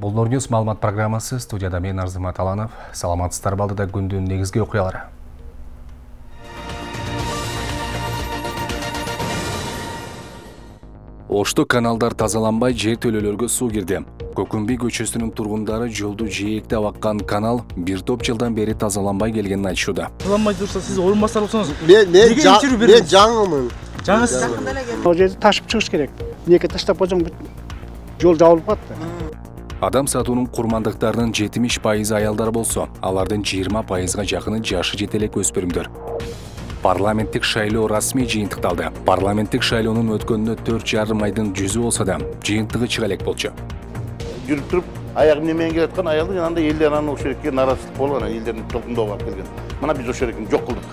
Бұл Нұрньюс маалымат программасы, студияда мен Арзымат Аланов. Саламатсыздар, балдыда күндүн негизги окуялары. Ошто каналдар тазаланбай, жер төлөлөргө суу кирди. Көкүмбүй көчөсүнүн тургундары жолду жээкте абаккан канал бир топ жылдан бери тазаланбай келгенин айтышууда. Тазаланбай турса, сиз орун басар болсоңуз, мен жаңымын. Жаңысыз. Ал жерди ташып чыгыш керек. Неке таштап койсоң жол жабылып калды. Адам сатуунун курмандыктарынын 70% аялдар болсо, алардын 20%га жакыны жашы жете элек өспүрүмдөр. Парламенттик шайлоо расмий жыйынтыкталды. Парламенттик шайлоонун өткөнүнө 4,5 айдын жүзү болсо да, жыйынтыгы чыга элек болчу. Жүрүп туруп, аягы немен келаткан аялдын янында элдер анан ошол жерге наразычылык болгон, элдердин толкундоого барып келген. Мына биз ошол жерге жок кылдык.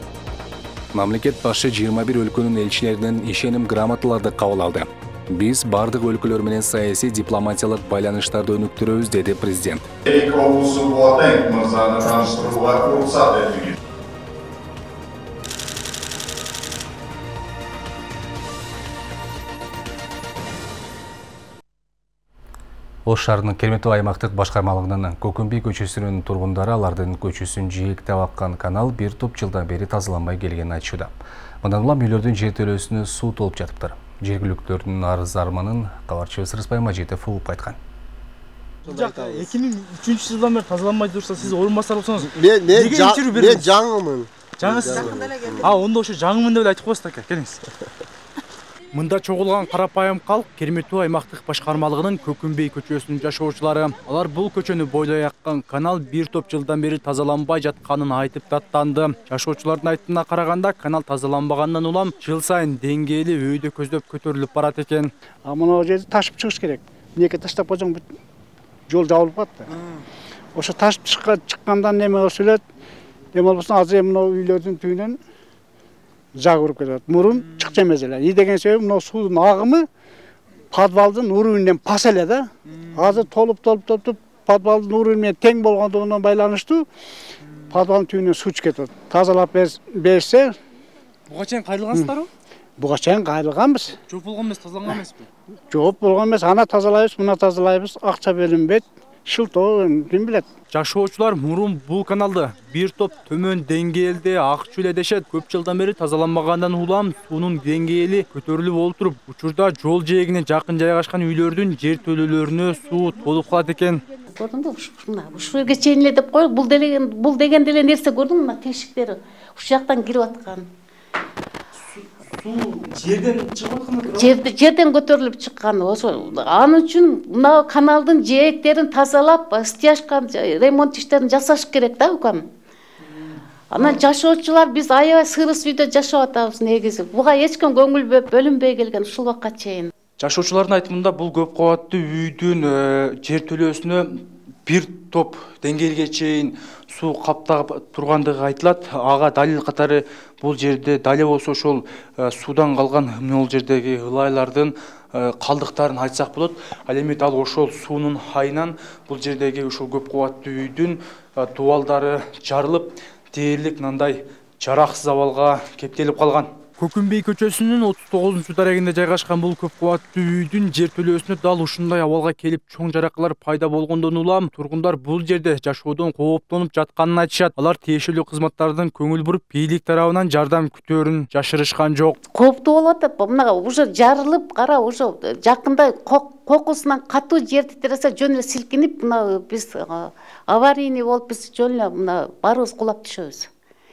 Мамлекет башы 21 өлкөнүн элчилеринен ишеним грамоталарды кабыл алды. Биз бардык өлкөлөр менен саясий дипломатиялык байланыштарды өнүктүрөбүз, деди президент. Облусу Буатeng мырзаны тааныштырууга уруксат этиңиз. Ош шаарынын Кермету аймактык башкармалыгынын Көкүмбүй көчөсүнүн тургундары алардын көчөсүн жээкте абаккан канал бир топ жылдан бери тазаланбай келгенин айтышууда. Мындан улам үйлөрдүн жер төлөөсүнө суу толуп жатыптыр. Жергиликтүүлөрдүн арыз-арманын кабарчыбыз Рыспай Мажитов угуп кайткан. 2003 жылдан бери тазаланбай турса, сиз орун басар болсоңуз, мен жаңымын. жаңысыз. Онда ошо жаңымын деп айтып коесуз ака, келиңиз. Мында чогулган карапайым калк Кермету аймактык башкармалыгынын Көкүмбүй көчөсүнүн жашоочулары. Алар бул көчөнү бойлой аккан канал бир топ жылдан бери тазаланбай жатканын айтып даттанды. Жашоочулардын айтымына караганда, канал тазаланбагандан улам жыл сайын деңгээли өйдө көздөп көтөрүлүп барат экен. Мына жерди ташып чыгыш керек. Неке таштап койсоң жол жабылып калды. Ошо ташып чыккандан неме болуп элет. Эме болбосо азыр мына үйлөрдүн түбүнөн жаг уруп кетет. Мурун чыкчу эмес эле. Деген себеби мына суунун агымы подвалдын уровнинен пас эле да. Азыр толуп подвалдын уровни менен тең болгондугунан байланыштуу подвалдын түбүнөн суу чыгып кетет. Тазалап берсе, Буга чейин кайрылгансыздарбы? Буга чейин кайрылганбыз. Жооп болгон эмес, тазаланган эмеспи? Жооп болгон эмес. Ана тазалайбыз, мына тазалайбыз, акча берилбейт. Шылтоо ким билет. Жашоочулар мурун бул каналды бир топ төмөн деңгээлде ак чүлө дешет. Көп жылдан бери тазаланбагандан улам суунун деңгээли көтөрүлүп болуп туруп, учурда жол жээгине жакын жайгашкан үйлөрдүн жер төлөлөрүнө суу толуп калат экен. Көрдүңбү? Ушул жерге чейин эле деп коюп, бул деген деле нерсе көрдүңбү? Мына тешиктери ушул жактан кирип аткан. Жерден чыгып аткан. Жерден көтөрүлүп чыккан. Анын үчүн мына каналдын жээктерин тазалап, стяжка, ремонт иштерин жасаш керек да, укам. Анан жашоочулар биз аябай сырыс үйдө жашап атабыз негизи. Буга эч ким көңүл бөлүнбөй келген ушул убакка чейин. Жашоочулардын айтымында бул көп кабаттуу үйдүн жер төлөөсүнө бир топ деңгээлге чейин суу каптап тургандыгы айтылат. Ага далил катары бул жерде дале болсо ошол суудан калган могул жердеги ылайлардын калдыктарын айтсак болот. Ал эми дал ошол суунун айынан бул жердеги ушул көп кабаттуу үйдүн дубалдары жарылып, дээрлик мындай жараксыз абалга кептелип калган. Көкүмбүй көчөсүнүн 39 дарегинде жайгашкан бул көп кабаттуу үйдүн жер төлөөсүнө дал ушундай абалга келип чоң жаракалар пайда болгондон улам тургундар бул жерде жашоодон кооптонуп жатканын айтышат. Алар тиешелүү кызматтардын көңүл буруп, бийлик тарабынан жардам күтөөрүн жашырышкан жок. Кооптуу болуп атат. Мына уже жарылып, кара уже жакында кокусунан катуу жер титиресе жөн эле силкинип, мына биз аварийный болуп биз жөн эле мына барыбыз кулап түшөбүз.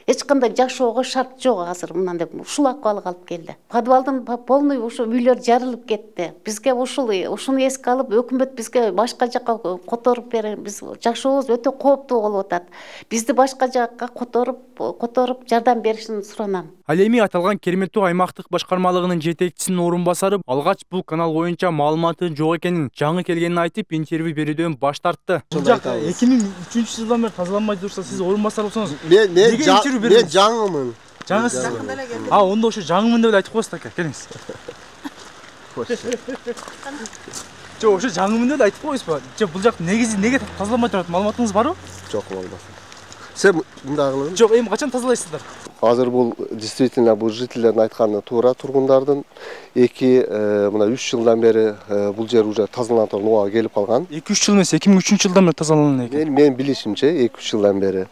Эч кандай жашоого шарт жок азыр мындай ушул акыбалга алып келди. Подвалдын полный ушу үйлөр жарылып кетти. Бизге ушуну эске алып, өкмөт бизге башка жакка которуп берет. Биз жашообуз өтө кооптуу болуп атат. Бизди башка жакка которуп жардам беришин суранам. Ал эми аталган Кермету аймактык башкармалыгынын жетекчисинин орун басары алгач бул канал боюнча маалыматы жок экенин, жаңы келгенин айтып, интервью берүүдөн баш тартты. 2003 жылдан бери тазаланбай турса, сиз орун басар болсоңуз, мен жаңымын. жаңысыз. Онда ошо жаңымын деп айтып коесуз ака, келиңиз. Ошо жаңымын деп айтып коесузбу? Бул жак негизи неге тазаланбай турат? Маалыматыңыз барбы? Жок болбосун. Сен мындагылы? Жок, эми качан тазалайсыздар? Азыр бул действительно бул жительдердин айтканы туура, тургундардын 3 жылдан бери бул жер уже тазаланып турган убага келип калган. 2-3 жыл эмес, 2003 жылдан бери тазаланган экен. Мен билишимче 2-3 жылдан бери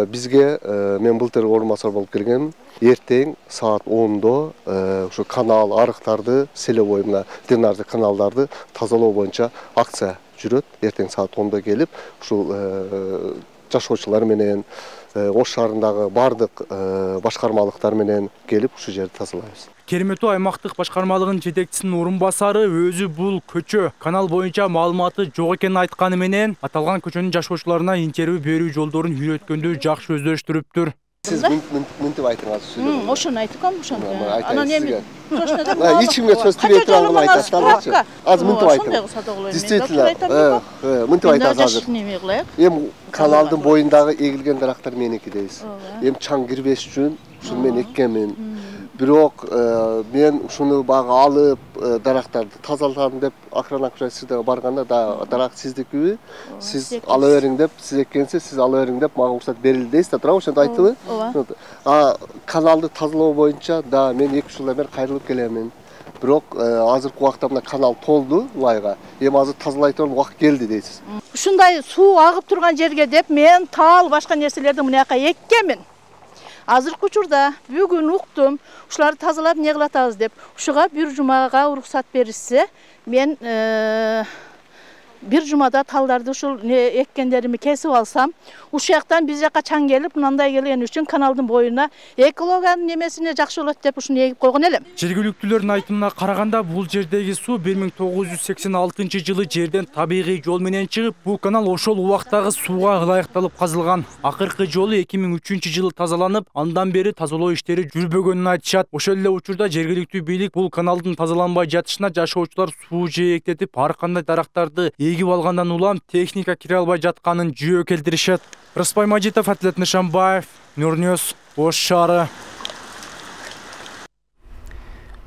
бизге мен былтыр орун басар болуп келгем. Эртең саат 10-до ушу канал арыктарды, селевой мына дренажды каналдарды тазалоо боюнча акция жүрөт. Эртең саат 10-до келип, ушул жашоочулар менен Ош шаарындагы бардык башкармалыктар менен келип ушу жерди тазалайбыз. Кермету аймактык башкармалыгынын жетекчисинин орун басары өзү бул көчө канал боюнча маалыматы жок экенин айтканы менен аталган көчөнүн жашоочуларына интервью берүү жолдорун үйрөткөндү жакшы өздөштүрүптүр. Siz mıntı aytыңыз. Oşun aytıkam, oşun. Ana nemi? İçimge söz tüye turanını aytastı. Az mıntı aytım. Действительно, mıntı aytaz hazır. Em kanaldın boyundağı egilgen daraktar menikideyiz. Em çan girbes üçün, şunu men ekkemin. Бирок мен ушуну бага алып дарактарды тазалатам деп акыран сизде барганда да дарак сиздикиби, сиз ала бериң деп, сиз эккенсиз сиз ала бериң деп мага уруксат берилди дейсиз да, туура ошентип айтыбы? Каналды тазалоо боюнча да мен 2 жылдан бери кайрылып келемин. Бирок азыркы убакта мына канал толду улайга. Эми азыр тазалай турган убакыт келди дейсиз. Ушундай суу агып турган жерге деп мен тал башка нерселерди мынаяка эккемин. Азыркы учурда бүгүн уктум, ушуларды тазалап эмне кылатабыз деп. Ушуга бир жумага уруксат берилсе, мен бир жумада талдарды ушул эккендерими кесип алсам, ушул жактан биз жака чаң келип, мындай келген үчүн каналдын боюна экологиянын немесине жакшы болот деп ушуну эгип койгон элем. Жергиликтүүлөрдүн айтымына караганда бул жердеги суу 1986 жылы жерден табигый жол менен чыгып, бул канал ошол убактагы сууга ылайыкталып казылган. Акыркы жолу 2003 жылы тазаланып, андан бери тазалоо иштери жүрбөгөнүн айтышат. Ошол эле учурда жергиликтүү бийлик бул каналдын тазаланбай жатышына жашоочулар суу жээктетип, ар кандай дарактарды эгип алгандан улам техника кире албай жатканын жөө келтиришет. Рыспай Мажитов, Атлет Нышанбаев, Нурньюс, Ош шаары.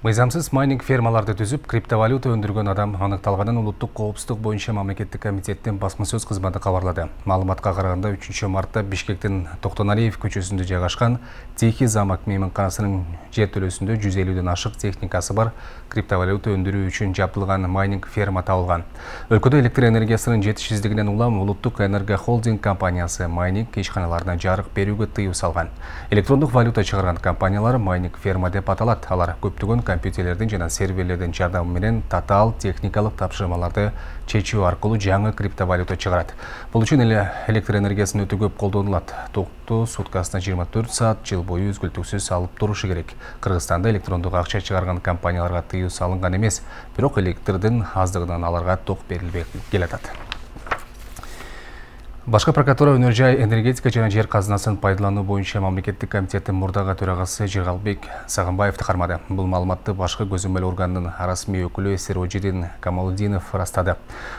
Мыйзамсыз майнинг фермаларды түзүп, криптовалюта өндүргөн адам аныкталганын улуттук коопсуздук боюнча мамлекеттик комитеттин басма сөз кызматы кабарлады. Маалыматка караганда 3 мартта Бишкектин Токтоналиев көчөсүндө жайгашкан Тихий замок мейманканасынын жертөлөсүндө 150ден ашык техникасы бар криптовалюта өндүрүү үчүн жабдылган майнинг ферма табылган. Өлкөдө электр энергиясынын жетишсиздигинен улам улуттук энергохолдинг компаниясы майнинг ишканаларына жарык берүүгө тыюу салган. Электрондук валюта чыгарган компаниялар майнинг ферма деп аталат. Алар көптөгөн компьютерлердин жана серверлердин жардамы менен татаал техникалык тапшырмаларды чечүү аркылуу жаңы криптовалюта чыгарат. Бул үчүн эле электр энергиясын өтө көп колдонулат. Токту суткасына 24 саат жыл бою үзгүлтүксүз алып турушу керек. Кыргызстанда электрондук акча чыгарган компанияларга тыюу салынган эмес, бирок электрдин аздыгынан аларга ток берилбей келатат. Башкы прокуратура өнөр жай энергетика жана жер казынасын пайдалануу боюнча мамлекеттик комитеттин мурдагы төрагасы Жыргалбек Сагынбаевди кармады. Бул маалыматты башкы көзөмөл органдын расмий өкүлү Серожидин Камалдинов ырастады.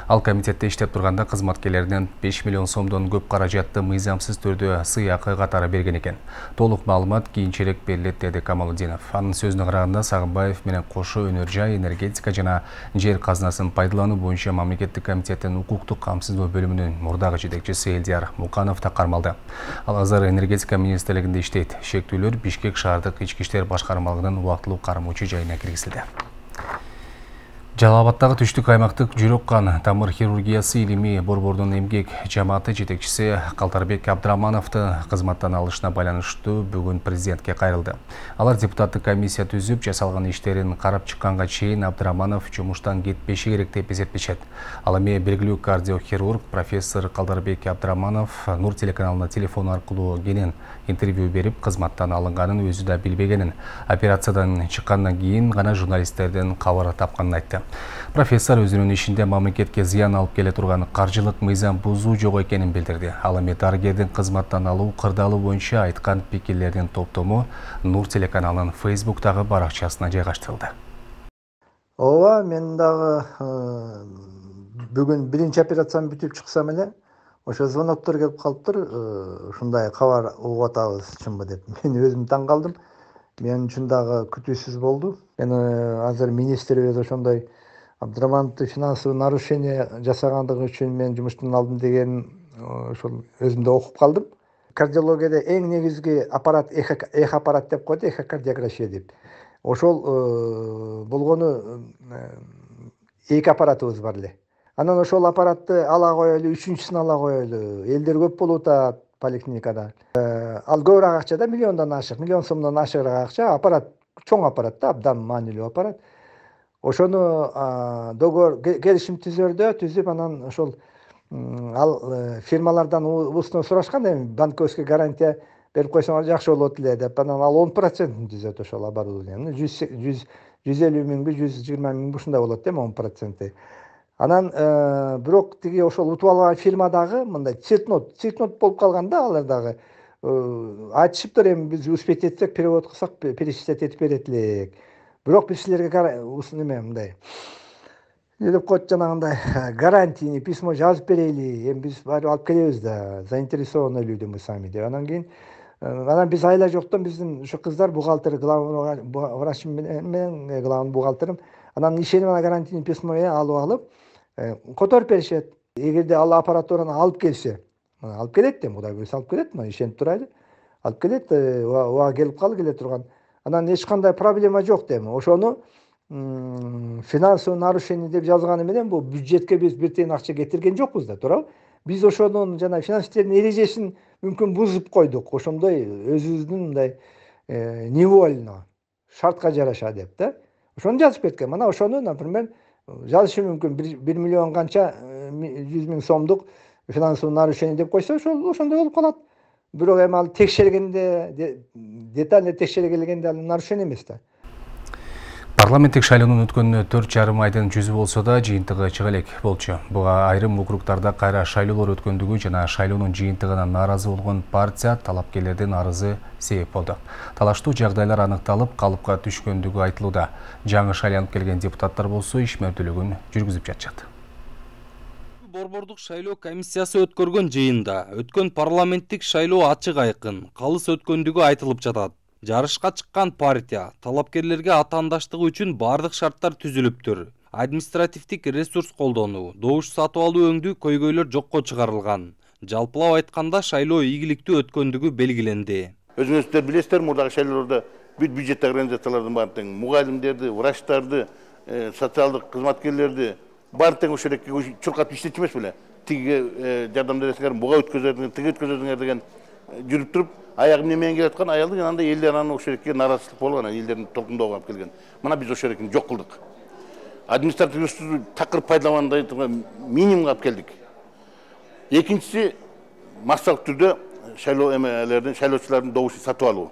Ал комитетте иштеп турганда кызматкерлеринен 5 миллион сомдон көп каражатты мыйзамсыз түрдө сыйакы катары берген экен. Толук маалымат кийинчерээк берилет, деди Камалдинов. Анын сөзүнө караганда Сагынбаев менен кошо өнөр жай энергетика жана жер казынасын пайдалануу боюнча мамлекеттик комитеттин укуктук камсыздоо бөлүмүнүн мурдагы жетекчиси Элдияр Муканов да кармалды. Ал азыр энергетика министрлигинде иштейт. Шектүүлөр Бишкек шаардык ички иштер башкармалыгынын убактылуу кармоочу жайына киргизилди. Жалал Абадтагы түштүк аймактык жүрөк кан тамыр хирургиясы илимий борбордун эмгек жамааты жетекчиси Калтарбек Абдырамановду кызматтан алышына байланыштуу бүгүн президентке кайрылды. Алар депутаттык комиссия түзүп, жасалган иштерин карап чыкканга чейин Абдыраманов жумуштан кетпеши керек деп эсептешет. Ал эми белгилүү кардиохирург профессор Калтарбек Абдыраманов Нур телеканалына телефон аркылуу кенен интервью берип, кызматтан алынганын өзү да билбегенин, операциядан чыккандан кийин гана журналисттерден кабар тапканын айтты. Профессор өзүнүн ишинде мамлекетке зыян алып келе турган каржылык мыйзам бузуу жок экенин билдирди. Ал эми дарыгердин кызматтан алуу кырдаалы боюнча айткан пикирлердин топтому Нур телеканалынын Facebook'тагы баракчасына жайгаштырылды. Ооба, мен дагы бүгүн биринчи операциям бүтүп чыксам эле ошо звоноктор келип калыптыр. Ушундай кабар угуп атабыз, чынбы деп. Мен өзүм таң калдым. Мен үчүн дагы күтүүсүз болду. Мен азыр министрибиз ошондой Абдырамановду финансовый нарушение жасагандыгы үчүн мен жумуштан алдым деген ошол өзүмдө окуп калдым. кардиологияда эң негизги аппарат эх аппарат деп койду, эхокардиография деп. Ошол болгону 2 аппаратыбыз бар эле. Анан ошол аппаратты ала коелу, 3-үчүсүн ала коелу. Элдер көп болуп атат поликлиникада. Ал көбүрөөк акча да, миллиондон ашык, миллион сомдон ашыгыраак акча. Аппарат чоң аппарат да, абдан маанилүү аппарат. Ошону договор келишим түзүп, анан ошол ал фирмалардан устно сурашкан, эми банковский гарантия берип койсоңор жакшы болот эле деп. Анан ал 10% түзөт ошол оборудование. 150 миңби, 120 миң ушундай болот эми 10%. Анан бирок тиги ошол утуп алган фирмадагы мындай цитнот болуп калган да, алар дагы айтышыптыр, эми биз успеть этсек перевод кылсак перечислять этип берет элек. Бирок биз силерге неме мындай не деп коет, жанагындай гарантийный письмо жазып берели, эми биз барып алып келебиз да, заинтересованный люди мы сами деп. Анан биз айла жоктон биздин ушу кыздар бухгалтер, главный врач менен главный бухгалтерим, анан ишенип ана гарантийный письмо алып алып которуп беришет. Эгерде ал аппаратураны алып келсе, алып келет да, Кудай буйруса алып келет, мына ишенип турайлы. Алып келет, ага келип келе турган. Анан эч кандай проблема жок деми. Ошону финансовый нарушение деп жазганы менен бул бюджетке биз бир тиен акча кетирген жокпуз да, туурабы? Биз ошонун жана финансистердин эрежесин мүмкүн бузуп койдук. Ошондой өзүбүздүн мындай невольно шартка жараша деп да. Ошону жазып кеткен. Мына ошону, например, жазышы мүмкүн 1 миллион канча 100 миң сомдук финансовый нарушение деп койсо, ошондой болуп калат. Бирок эми ал текшергенде, детально текшергенде ал нарушение эмес да. Парламенттик шайлоонун өткөнүнө 4,5 айдын жүзү болсо да, жыйынтыгы чыга элек болчу. Буга айрым округдарда кайра шайлоолор өткөндүгү жана шайлоонун жыйынтыгынан нааразы болгон партия талапкерлердин арызы себеп болду. Талаштуу жагдайлар аныкталып, калыпка түшкөндүгү айтылууда. Жаңы шайланып келген депутаттар болсо ишмердүүлүгүн жүргүзүп жатышат. Борбордук шайлоо комиссиясы өткөргөн жыйында өткөн парламенттик шайлоо ачык айкын, калыс өткөндүгү айтылып жатат. Жарышка чыккан партия талапкерлерге атаандаштыгы үчүн бардык шарттар түзүлүптүр. Административдик ресурс колдонуу, добуш сатып алуу өңдүү көйгөйлөр жокко чыгарылган. Жалпылап айтканда шайлоо ийгиликтүү өткөндүгү белгиленди. Өзүңүздөр билесиздер, мурдагы шайлоолордо бюджет организациялардын баарын тең мугалимдерди, врачтарды, социалдык кызматкерлерди баарын тең ошол эки чуркатып иштетчү эмес беле? Тиги жардам бересиңер, буга өткөзөсүңөр, тиги өткөзөсүңөр деген жүрүп туруп, аягым немен келаткан, аялдын янында элдер анан ошол эки нааразычылык болгон, элдердин толкундоого алып келген. Мына биз ошол экини жок кылдык. Административдик ресурсту такыр пайдаланбай турган минимумга алып келдик. Экинчиси массалык түрдө шайлоо эмелердин, шайлоочулардын добушун сатып алуу.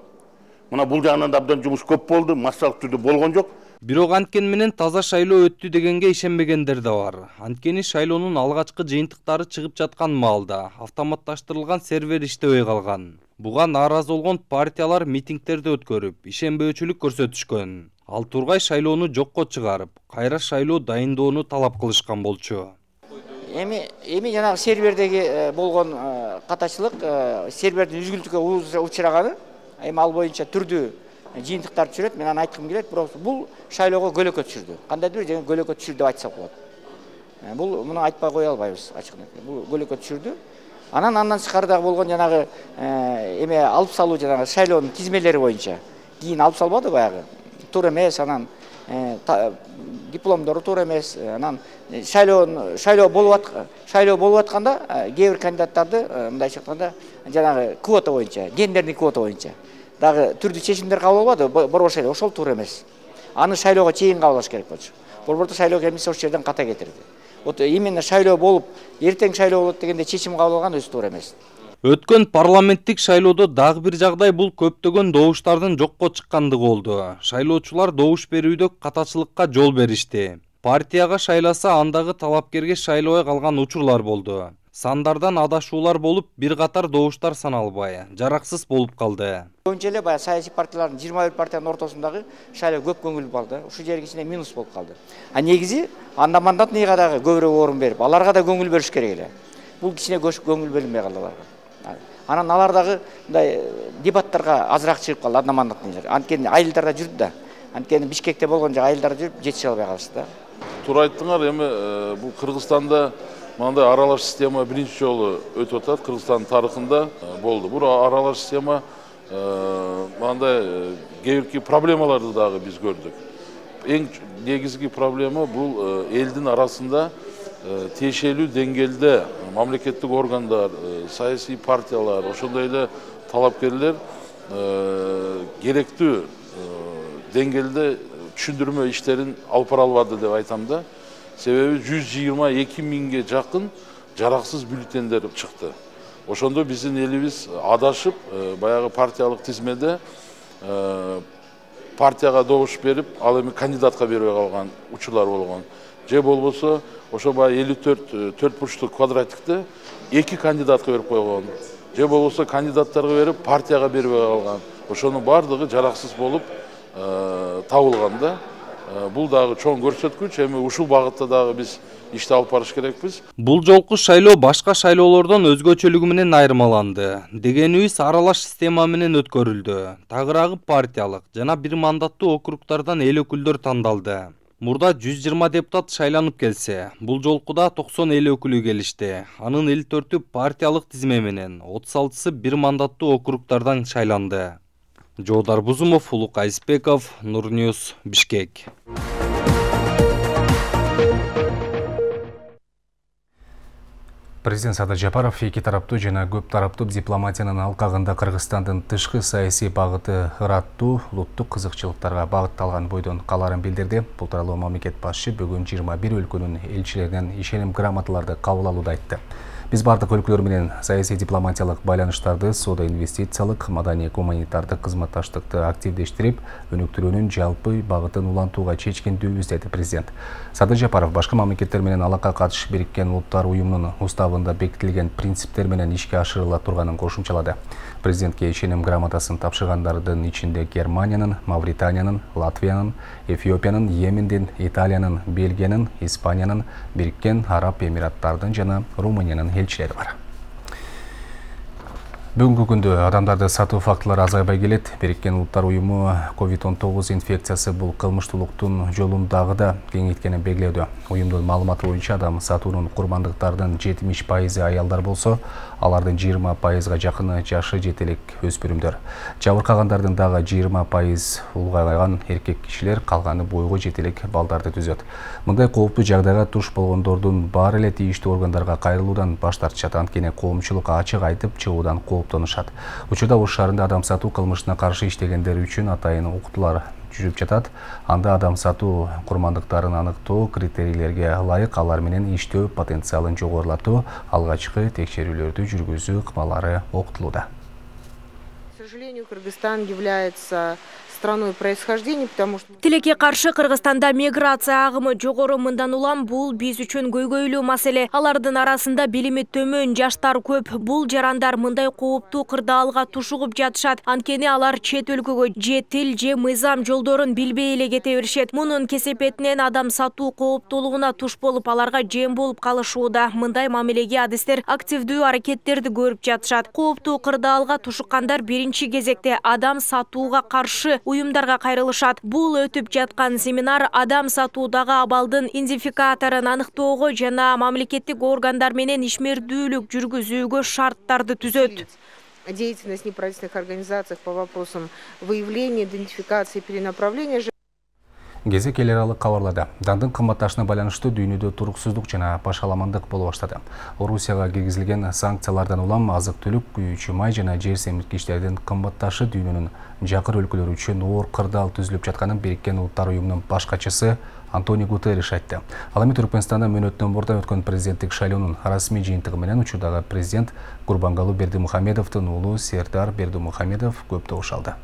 Мына бул жагынан да абдан жумуш көп болду, массалык түрдө болгон жок. Бирок анткен менен таза шайлоо өттү дегенге ишенбегендер да бар. Анткени шайлоонун алгачкы жыйынтыктары чыгып жаткан маалда автоматташтырылган сервер иштебей калган. Буга нааразы болгон партиялар митингдерди өткөрүп, ишенбөөчүлүк көрсөтүшкөн. Ал тургай шайлоону жокко чыгарып, кайра шайлоо дайындоону талап кылышкан болчу. Эми жанагы сервердеги болгон катачылык, сервердин үзгүлтүккө учураганы, эми ал боюнча түрдүү жыйынтыктар түшүрөт. Мен аны айткым келет, бирок бул шайлоого көлөкө түшүрдү. Кандайдыр бир көлөкө түшүрдү деп айтсак болот. Бул муну айтпай кое албайбыз, ачыгын. Бул көлөкө түшүрдү. Андан тышкары болгон жанагы эме алып салуу, жанагы шайлоонун тизмелери боюнча кийин алып салбады баягы. Туура эмес, анан дипломдору туура эмес. Анан шайлоо болуп атканда кээ бир кандидаттарды мындайча айтканда жанагы квота боюнча, гендерный квота боюнча дагы түрдүү чечимдер кабыл албады, борбор шайлоо ошол туура эмес. Аны шайлоого чейин кабылдаш керек болчу. Борбордук шайлоо комиссия ошол жерден ката кетирди. Вот именно шайлоо болуп, эртең шайлоо болот дегенде чечим кабыл алган өзү туура эмес. Өткөн парламенттик шайлоодо дагы бир жагдай бул көптөгөн добуштардын жокко чыккандыгы болду. Шайлоочулар добуш берүүдө катачылыкка жол беришти. Партияга шайласа андагы талапкерге шайлобой калган учурлар болду. Сандардан адашуулар болуп, бир катар добуштар саналбай, жараксыз болуп калды. Önce эле баягы саясий партиялардын 21 партиянын ортосундагы шайлоо көп көңүл балды. Ушул жерге ичинде минус болуп калды. А негизи андамандатныйга дагы көбүрөөк орун берип, аларга да көңүл бериш керек эле. Бул кичине көңүл берилбей калды аларга. Анан алар дагы мындай дебаттарга азыраак чыгып калды андамандатныйлар. Анткени айылдарда жүрдү да. Анткени Бишкекте болгон жагы айылдарда жүрүп жетише албай калышты да. Туура айттыңар, эми бул Кыргызстанда Мындай аралаш система биринчи жолу өтүп атат Кыргызстан тарыхында болду. Бул аралаш система мындай кээ проблемаларды дагы биз көрдүк. Эң негизги проблема бул элдин арасында тиешелүү деңгээлде мамлекеттик органдар, саясий партиялар, ошондой эле талапкерлер керектүү деңгээлде түшүндүрмө иштерин алып бара албады деп айтам да. Себеби 122 миңге жакын жараксыз бюллетендер чыкты. Ошондо биздин элибиз адашып, баягы партиялык тизмеде партияга добуш берип, ал эми кандидатка бербей калган учурлар болгон. Же болбосо, ошо баягы 54 төрт бурчтук квадратикте 2 кандидатка берип койгон. Же болбосо кандидаттарга берип, партияга бербей калган. Ошонун бардыгы жараксыз болуп табылган да. Бул дагы чоң көрсөткүч, эми ушул багытта дагы биз ишти алып барыш керекпиз. Бул жолку шайлоо башка шайлоолордон өзгөчөлүгү менен айырмаланды. Дегенибиз аралаш система менен өткөрүлдү. Тагыраагы партиялык жана бир мандаттуу округдардан эл өкүлдөр тандалды. Мурда 120 депутат шайланып келсе, бул жолкуда 90 эл өкүлү келишти. Анын 54-ü партиялык тизме менен, 36-сы бир мандаттуу округдардан шайланды. Жоодар Бузумов, Улук Айсбеков, Нурньюз, Бишкек. Президент Садыр Жапаров эки тараптуу жана көп тараптуу дипломатиянын алкагында Кыргызстандын тышкы саясий багыты ыраттуу улуттук кызыкчылыктарга багытталган бойдон каларын билдирди. Бул тууралуу мамлекет башчы бүгүн 21 өлкөнүн элчилеринен ишеним грамоталарды кабыл алууда айтты. Биз бардык өлкөлөр менен саясий дипломатиялык байланыштарды, соода инвестициялык, маданий гуманитардык кызматташтыкты активдештирип, өнүктүрүүнүн жалпы багытын улантууга чечкендүүбүз, деди президент. Садыр Жапаров башка мамлекеттер менен алакка катыш Бириккен Улуттар уюмунун уставында бекитилген принциптер менен ишке ашырыла турганын кошумчалады. Президентке ишеним грамотасын тапшыргандардын ичинде Германиянын, Мавританиянын, Латвиянын, Эфиопиянын, Йемендин, Италиянын, Бельгиянын, Испаниянын, Бириккен Араб Эмираттардын жана Румыниянын элчилери бар. Бүгүнкү күндө адамдарды сатуу фактылары азайбай келет. Бириккен Улуттар уюму COVID-19 инфекциясы бул кылмыштуулуктун жолун дагы да кеңейткенин белгилеүүдө. Уюмдун маалыматы боюнча адам сатуунун курмандыктардын 70% аялдар болсо, алардын 20%га жакыны жашы жетелик өспүрүмдөр. Жабыркагандардын дагы 20% улгайган эркек кишилер, калганы бойго жетелик балдарды түзөт. Мындай кооптуу жагдайга туш болгондордун баары эле тийиштүү органдарга кайрылуудан баш тартышат, анткени коомчулук ачык айтып чыгуудан кооптонушат. Учурда Ош шаарында адам сатуу кылмышына каршы иштегендер үчүн атайын уктулар жүрүп жатат. Анда адам сатуу курмандыктарын аныктоо, критерийлерге ылайык алар менен иштөө потенциалын жогорулатуу, алгачкы текшерүүлөрдү жүргүзүү ыкмалары окутулууда. К сожалению, Кыргызстан является страной происхождения, потому что тилекке каршы Кыргызстанда миграция агымы жогору. Мындан улам бул биз үчүн көйгөйлүү маселе. Алардын арасында билими төмөн жаштар көп. Бул жарандар мындай кооптуу кырдаалга тушугуп жатышат. Анткени алар чет өлкөгө же тил, же мыйзам жолдорун билбей эле кете беришет. Мунун кесепетинен адам сатуу кооптуулугуна туш болуп, аларга жем болуп калышууда. Мындай мамилеге адистер активдүү аракеттерди көрүп жатышат. Кооптуу кырдаалга тушуккандар биринчи кезекте адам сатууга каршы уюмдарга кайрылышат. Бул өтүп жаткан семинар адам сатуудагы абалдын идентификаторун аныктоого жана мамлекеттик органдар менен ишмердүүлүк жүргүзүүгө шарттарды түзөт. Деятельность неправительственных организаций по вопросам выявления, идентификации и перенаправления. Кезек эл аралык кабарларда дандын кымбатташына байланыштуу дүйнөдө туруксуздук жана башаламандык боло баштады. Орусияга киргизилген санкциялардан улам азык-түлүк, күйүүчү май жана жер семирткичтердин кымбатташы дүйнөнүн жакыр өлкөлөрү үчүн оор кырдаал түзүлүп жатканын Бириккен Улуттар уюмунун баш катчысы Антонио Гутерриш айтты. Ал эми Түркмөнстанда мөөнөттөн мурда өткөн президенттик шайлоонун расмий жыйынтыгы менен учурдагы президент Гурбангулы Бердимухамедовдун уулу Сердар Бердимухамедов көп добуш алды.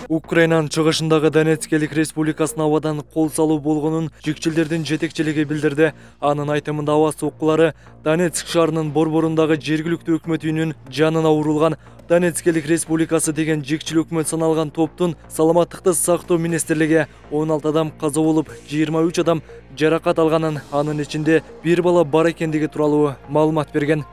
Украинанын чыгышындагы Донецкелик республикасына абадан кол салуу болгонун жүкчүлдөрдүн жетекчилиги билдирди. Анын айтымында аба соккулары Донецк шаарынын борборундагы жергиликтүү өкмөт үйүнүн жанына урулган. Донецкелик республикасы деген жекчил өкмөт саналган топтун саламаттыкты сактоо министрлиги 16 адам каза болуп, 23 адам жаракат алганын, анын ичинде бир бала бар экендиги тууралуу маалымат берген.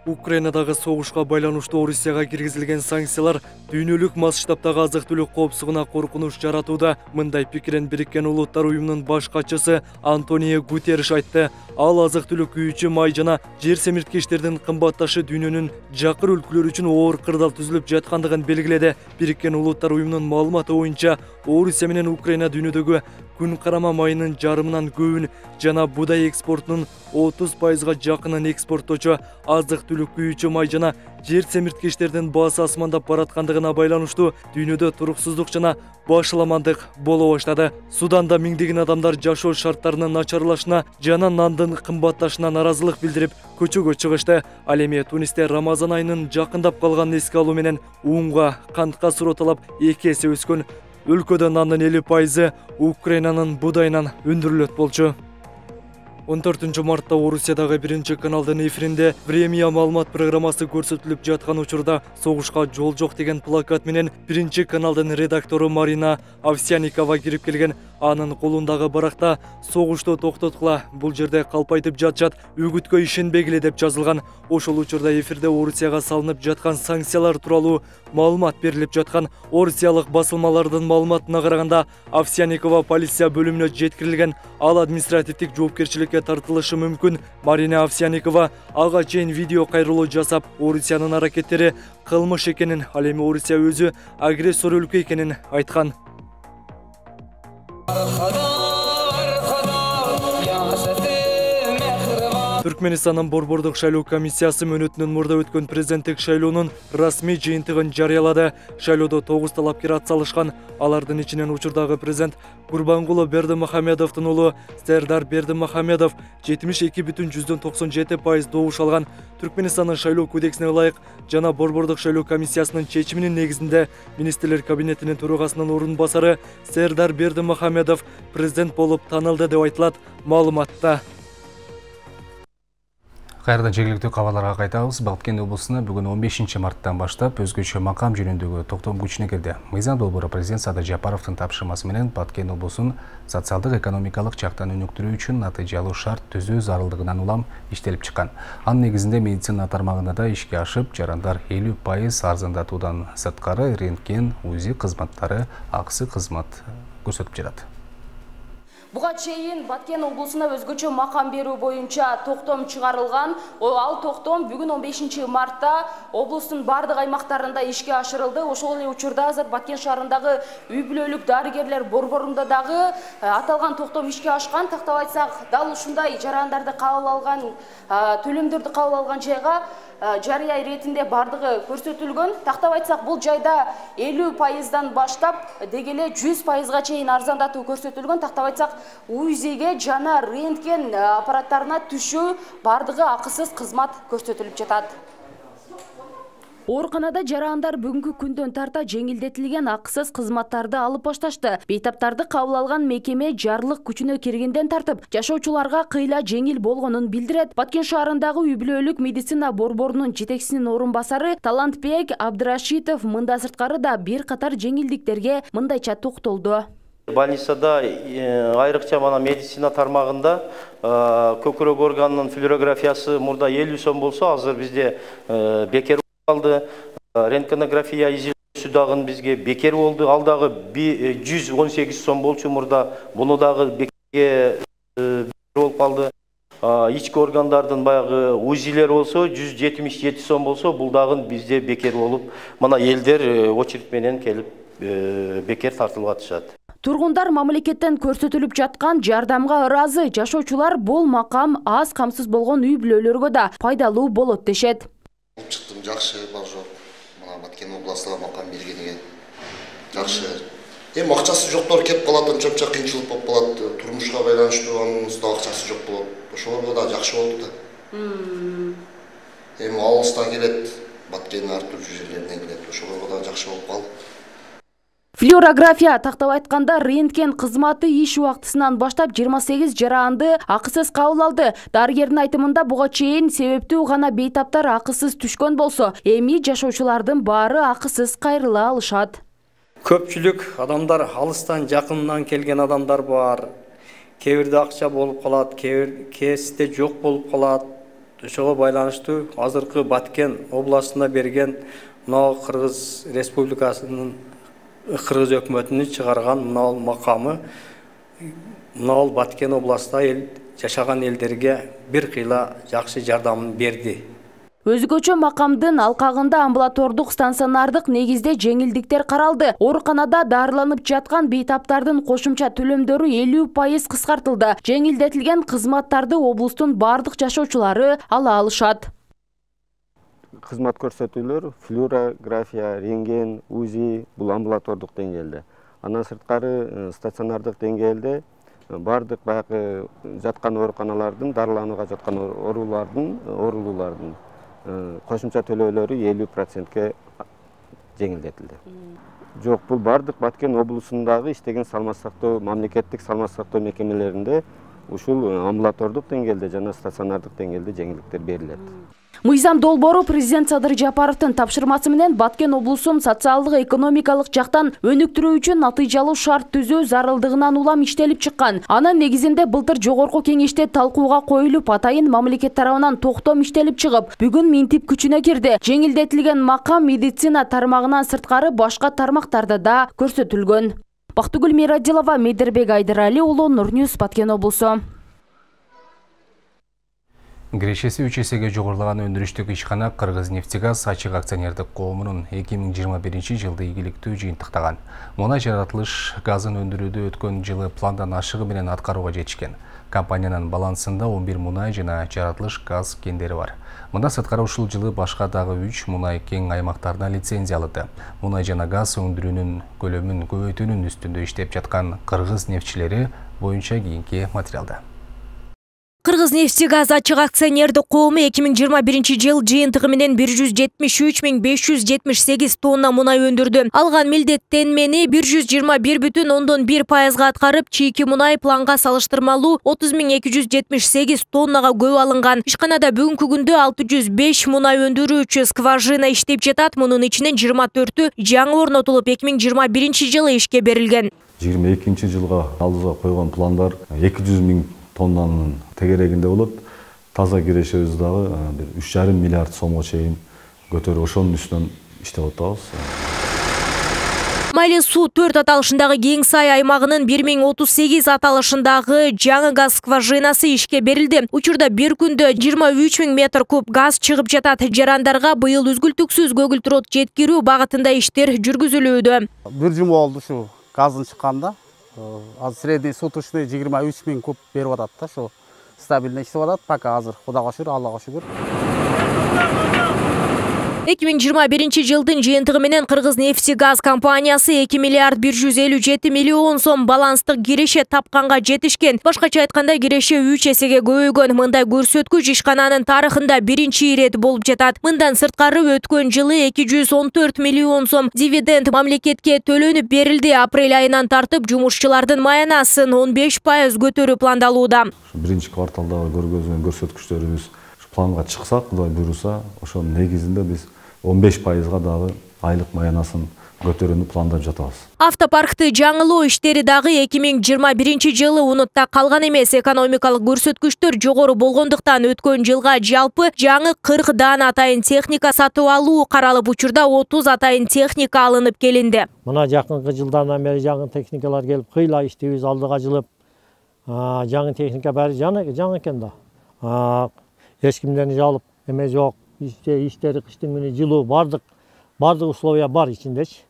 Украинадагы согушка байланыштуу Орусияга киргизилген санкциялар дүйнөлүк масштабтагы азык-түлүк коопсуздугуна коркунуч жаратууда. Мындай пикирин Бириккен Улуттар уюмунун баш катчысы Антонио Гутерриш айтты. Ал азык-түлүк күйүүчү май жана жер семирткечтердин кымбатташы дүйнөнүн жакыр өлкөлөр үчүн оор кырдаал түзүлүп жаткандыгын белгиледи. Бириккен Улуттар уюмунун маалыматы боюнча Орусия менен Украина дүйнөдөгү күн карама майынын жарымынан көбүн жана будай экспортунун 30%га жакынын экспорттоочу. Азык-түлүк күйүүчү май жана жер семирткечтердин баасы асмандап бараткандыгына байланыштуу дүйнөдө туруксуздук жана башаламандык боло баштады. Суданда миңдеген адамдар жашоо шарттарынын начарлашына жана нандын кымбатташына наразылык билдирип көчөгө чыгышты. Ал эми Тунисте Рамазан айынын жакындап калганын эске алуу менен унга, кантка суроо 2 эсе өскөн. Өлкөдө нандын 50% Украинанын будайынан өндүрүлөт болчу. 14 мартта Орусиядагы 1 каналдын эфиринде «Время» маалымат программасы көрсөтүлүп жаткан учурда согушка жол жок деген плакат менен 1 каналдын редактору Марина Овсянникова кирип келген. Анын колундагы баракта «Согушту токтоткула, бул жерде калпайтып жатышат, үгүткө ишенбегиле» деп жазылган. Ошол учурда эфирде Орусияга салынып жаткан санкциялар тууралуу маалымат берилип жаткан. Орусиялык басылмалардын маалыматына караганда Овсянникова полиция бөлүмүнө жеткирилген. Ал административдик жоопкерчиликке тартылышы мүмкүн. Марина Овсянникова ага чейин видео кайрылуу жасап, Орусиянын аракеттери кылмыш экенин, ал эми Орусия өзү агрессор өлкө экенин айткан. Түркменистанын борбордук шайлоо комиссиясы мөөнөтүнөн мурда өткөн президенттик шайлоонун расмий жыйынтыгын жарыялады. Шайлоодо 9 талапкер атсалышкан. Алардын ичинен учурдагы президент Гурбангулы Бердимухамедовдун уулу Сердар Бердимухамедов 72,97% добуш алган. Түркменистанын шайлоо кодексине ылайык жана борбордук шайлоо комиссиясынын чечиминин негизинде министрлер кабинетинин төрагасынын орун басары Сердар Бердимухамедов президент болуп танылды деп айтылат маалыматта. Кайрадан жергиликтүү кабарларга кайтабыз. Балкент облусуна бүгүн 15 марттан баштап өзгөчө макам жөнүндөгү токтом күчүнө кирди. Мыйзам долбоору президент Садыр Жапаровдун тапшырмасы менен Балкент облусун социалдык экономикалык жактан өнүктүрүү үчүн натыйжалуу шарт түзүү зарылдыгынан улам иштелип чыккан. Анын негизинде медицина тармагында да ишке ашып, жарандар 50% арзандатуудан сырткары рентген, УЗИ кызматтары, акысы кызмат көрсөтүп жатат. Буга чейин Баткен облусуна өзгөчө макам берүү боюнча токтом чыгарылган. Ал токтом бүгүн 15 мартта облустун бардык аймактарында ишке ашырылды. Ошол эле учурда азыр Баткен шаарындагы үй бүлөлүк дарыгерлер борборунда дагы аталган токтом ишке ашкан. Тактап айтсак, дал ушундай жарандарды кабыл алган, төлөмдөрдү кабыл алган жайга жарыя иретинде бардыгы көрсөтүлгөн. Тактап айтсак, бул жайда 50%дан баштап деги эле 100%га чейин арзандатуу көрсөтүлгөн. Тактап айтсак, УЗИге жана рентген аппараттарына түшүү бардыгы акысыз кызмат көрсөтүлүп жатат. Ооруканада жарандар бүгүнкү күндөн тарта жеңилдетилген акысыз кызматтарды алып башташты. Бейтаптарды кабыл алган мекеме жарлык күчүнө киргенден тартып, жашоочуларга кыйла жеңил болгонун билдирет. Баткен шаарындагы үй бүлөлүк медицина борборунун жетекчисинин орун басары Талантбек Абдрашитов мында сырткары да бир катар жеңилдиктерге мындайча токтолду. Больницада айрыкча мана медицина тармагында көкүрөк органынын флюорографиясы мурда 50 сом болсо, азыр бизде бекер алды. Рентгенография изилдөөсү дагы бизге бекер болду. Ал дагы 118 сом болчу мурда. Буну дагы бекерге болуп калды. Ички органдардын баягы УЗИлер болсо 177 сом болсо, бул дагы бизде бекер болуп, мана элдер очередь менен келип бекер тартылып атышат. Тургундар мамлекеттен көрсөтүлүп жаткан жардамга ыраазы. Жашоочулар бул макам аз камсыз болгон үй бүлөлөргө да пайдалуу болот дешет. Чыктым, жакшы, бар жок. Мына Баткен областына макам бергениге жакшы. Акчасы жоктор кеп калат, анча кыйынчылык болуп калат. Турмушка байланыштуу анысында акчасы жок болот. Ошолорго да жакшы болду да. Алыстан келет, Баткен ар түрдүү жерлеринен келет. Ошолорго да жакшы болуп калды. Флюорография тактап айтканда рентген кызматы иш убактысынан баштап 28 жаранды акысыз кабыл алды. Дарыгердин айтымында буга чейин себептүү гана бейтаптар акысыз түшкөн болсо, эми жашоочулардын баары акысыз кайрыла алышат. Көпчүлүк адамдар алыстан жакындан келген адамдар бар. Кээ бирде акча болуп калат, кээсте жок болуп калат. ошого байланыштуу азыркы Баткен областына берген мына Кыргыз Республикасынын Кыргыз өкмөтүнүн чыгарган мына макамы мына Баткен областында жашаган элдерге бир кыйла жакшы жардамын берди. Өзгөчө макамдын алкагында амбулатордук стационардык негизде жеңилдиктер каралды. Ооруканада дарыланып жаткан бейтаптардын кошумча төлөмдөрү 50% кыскартылды. Жеңилдетилген кызматтарды облустун бардык жашоочулары ала алышат. Кызмат көрсөтүүлөр флюорография, рентген, УЗИ бул амбулатордук деңгээлде. Андан сырткары стационардык деңгээлде бардык баягы жаткан ооруканалардын, дарыланууга жаткан оорулуулардын кошумча төлөөлөрү 50%ке жеңилдетилди. Жок, бул бардык Баткен облусундагы иштеген саламаттык сактоо, мамлекеттик саламаттык сактоо мекемелеринде ушул амбулатордук деңгээлде жана стационардык деңгээлде жеңилдиктер берилет. Мыйзам долбоору президент Садыр Жапаровдун тапшырмасы менен Баткен облусун социалдык экономикалык жактан өнүктүрүү үчүн натыйжалуу шарт түзүү зарылдыгынан улам иштелип чыккан. Анын негизинде былтыр жогорку кеңеште талкууга коюлуп, атайын мамлекет тарабынан токтом иштелип чыгып, бүгүн минтип күчүнө кирди. Жеңилдетилген макам медицина тармагынан сырткары башка тармактарда да көрсөтүлгөн. Бактыгүл Мирадилова, Медербек Айдырали уулу, Нурньюс, Баткен облусу. Кирешеси 3 эсеге жогорулган өндүрүштүк ишкана Кыргызнефтегаз ачык акционердик коомунун 2021 жылды ийгиликтүү жыйынтыктаган. Мунай жаратылыш газын өндүрүүдө өткөн жылы пландан ашыгы менен аткарууга жетишкен. Компаниянын балансында 11 мунай жана жаратылыш газ кендери бар. Мында сырткары ушул жылы башка дагы 3 мунай кең аймактарына лицензия алынды. Мунай жана газ өндүрүүнүн көлөмүн көбөйтүүнүн үстүндө иштеп жаткан кыргыз нефтчилери боюнча кийинки материалда. Кыргызнефтегаз ачык акционердик коому 2021 жыл жыйынтыгы менен 173.578 тонна мунай өндүрдү. Алган милдеттенмени 121,1% аткарып, чийки мунай планга салыштырмалуу 30.278 тоннага көп алынган. Ишканада бүгүнкү күндө 605 мунай өндүрүүчү скважина иштеп жатат. Мунун ичинен 24-ü жаңы орнотулуп 2021 жылы ишке берилген. 22 жылга алдыга койгон пландар 200.000 тоннанын тегерегинде болот. Таза кирешебиз дагы 3,5 миллиард сомго чейин көтөрүп ошонун үстүнөн иштеп атабыз. Майли суу 4 аталышындагы Кең Сай аймагынын 1038 аталышындагы жаңы газ скважинасы ишке берилди. Учурда бир күндө 23.000 метр куб газ чыгып жатат. Жарандарга быйыл үзгүлтүксүз көгүлтүрөт жеткирүү багытында иштер жүргүзүлүүдө. Бир жума болду ушу газдын чыкканда. Азыр средний суточный 23.000 куб берип атат да, ошо стабильно иштеп атат. Пока азыр Кудайга шүгүр, Аллага шүгүр. 2021 жылдын жыйынтыгы менен Кыргызнефтегаз компаниясы 2 миллиард 157 миллион сом баланстык киреше тапканга жетишкен. Башкача айтканда, киреше 3 эсеге көбөйгөн. Мындай көрсөткүч ишкананын тарыхында биринчи ирет болуп жатат. Мындан сырткары өткөн жылы 214 миллион сом дивиденд мамлекетке төлөнүп берилди. Апрель айынан тартып жумушчулардын маянасын 15% көтөрүү пландалууда. Биринчи кварталдагы көргөзгөн көрсөткүчтөрүбүз планга чыкса, Кудай буйруса, ошонун негизинде биз 15%га дагы айлык маянасын көтөрүүнү пландап жатабыз. Автопаркты жаңылоо иштери дагы 2021 жылы унутта калган эмес. Экономикалык көрсөткүчтөр жогору болгондуктан өткөн жылга жалпы жаңы 40 дан атайын техника сатып алуу каралып, учурда 30 атайын техника алынып келинди. Мына жакынкы жылдардан бери жаңы техникалар келип, кыйла иштебиз алдыга жылып. Жаңы техника баары жаңы экен да. Эч кимден жалып эме жок. Иштери кыштын күнү жылуу бардык условия бар ичиндечи.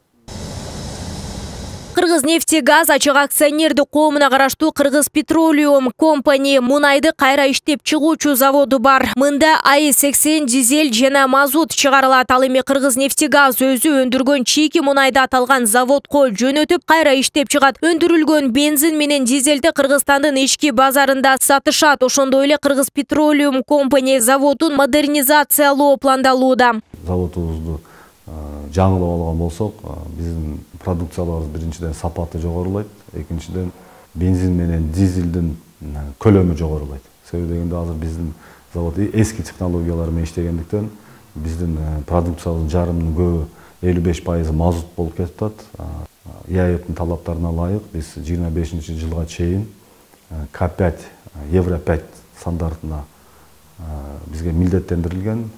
Кыргызнефтегаз ачык акционердик коомуна караштуу Кыргыз Petroleum Company мунайды кайра иштеп чыгуучу заводу бар. Мында АИ-80 дизель жана мазут чыгарылат. Ал эми Кыргызнефтегаз өзү өндүргөн чийки мунайды аталган заводко жөнөтүп, кайра иштеп чыгат. Өндүрүлгөн бензин менен дизелди Кыргызстандын ички базарында сатышат. Ошондой эле Кыргыз Petroleum Company заводун модернизациялоо пландалууда. Заводубузду жаңылап алган болсок, биздин продукцияларыбыз биринчиден сапаты жогорулайт, экинчиден бензин менен дизелдин көлөмү жогорулайт. Себеби дегенде азыр биздин завод эски технологиялар менен иштегендиктен биздин продукциябыздын жарымынын көбү 55% мазут болуп кетип атат. ИАЭПтин талаптарына ылайык биз 25 жылга чейин К5, Евро 5 стандартына бизге милдеттендирилген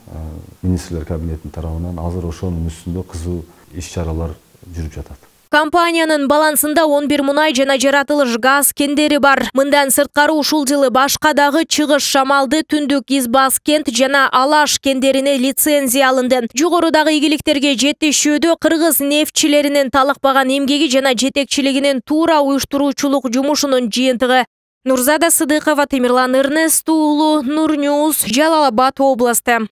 министрлер кабинетинин тарабынан азыр ошонун үстүндө кызуу иш-чаралар жүрүп жатат. Компаниянын балансында 11 мунай жана жаратылыш газ кендери бар. Мындан сырткары ушул жылы башка дагы Чыгыш, Шамалды, Түндүк, Избас кент жана Алаш кендерине лицензия алынды. Жогорудагы ийгиликтерге жетишүүдө кыргыз нефтчилеринин талыкпаган эмгеги жана жетекчилигинин туура уюштуруучулук жумушунун жыйынтыгы. Нурзада Сыдыкова, Темирлан Эрнест уулу, Нурньюз, Жалал Абад областы.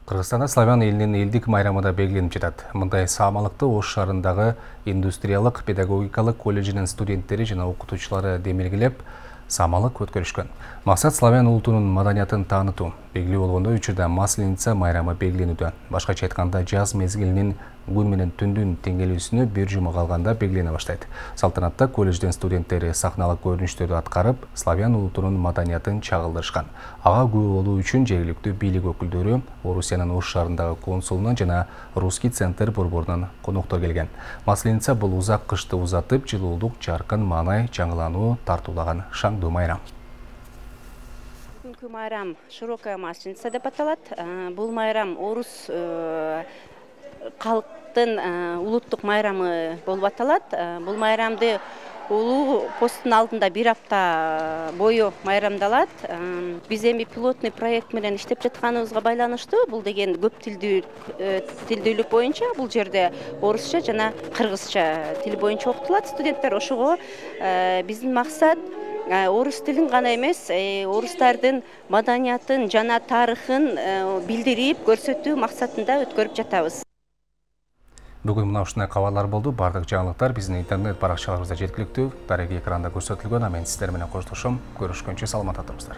Кыргызстанда славян элинин элдик майрамы да белгиленип жатат. Мындай саамалыкты Ош шаарындагы индустриялык педагогикалык колледжинин студенттери жана окутуучулары демилгелеп, саамалык өткөрүшкөн. Максат славян улутунун маданиятын таанытуу. Белгилүү болгондой, учурда Масленица майрамы белгиленүүдө. Башкача айтканда, жаз мезгилинин күн менен түндүн теңелүүсүнө бир жума калганда белгилене баштайт. Салтанатта колледжден студенттери сахналык көрүнүштөрдү аткарып, славян улутунун маданиятын чагылдырышкан. Ага күбө болуу үчүн жергиликтүү бийлик өкүлдөрү, Орусиянын Ош шаарындагы консулунун жана Русский центр борборунан коноктор келген. Масленица бул узак кышты узатып, жылуулук, жаркын, маанай, жаңылануу тартуулаган шаңдуу майрам. Бүгүнкү майрам широкая Масленица деп аталат. Бул майрам орус калктын улуттук майрамы болуп аталат. Бул майрамды улуу посттун алдында бир апта бою майрамдалат. Биз эми пилотный проект менен иштеп жатканыбызга байланыштуу. Бул деген көп тилдүүлүк боюнча бул жерде орусча жана кыргызча тил боюнча окутулат студенттер. Ошого биздин максат орус тилин гана эмес, орустардын маданиятын жана тарыхын билдирип, көрсөтүү максатында өткөрүп жатабыз. Бүгүн мына ушундай кабарлар болду. Бардык жаңылыктар биздин интернет баракчаларыбызда жеткиликтүү. Дареги экранда көрсөтүлгөн. Мен сиздер менен коштошом. Көрүшкөнчө саламатта туруңуздар.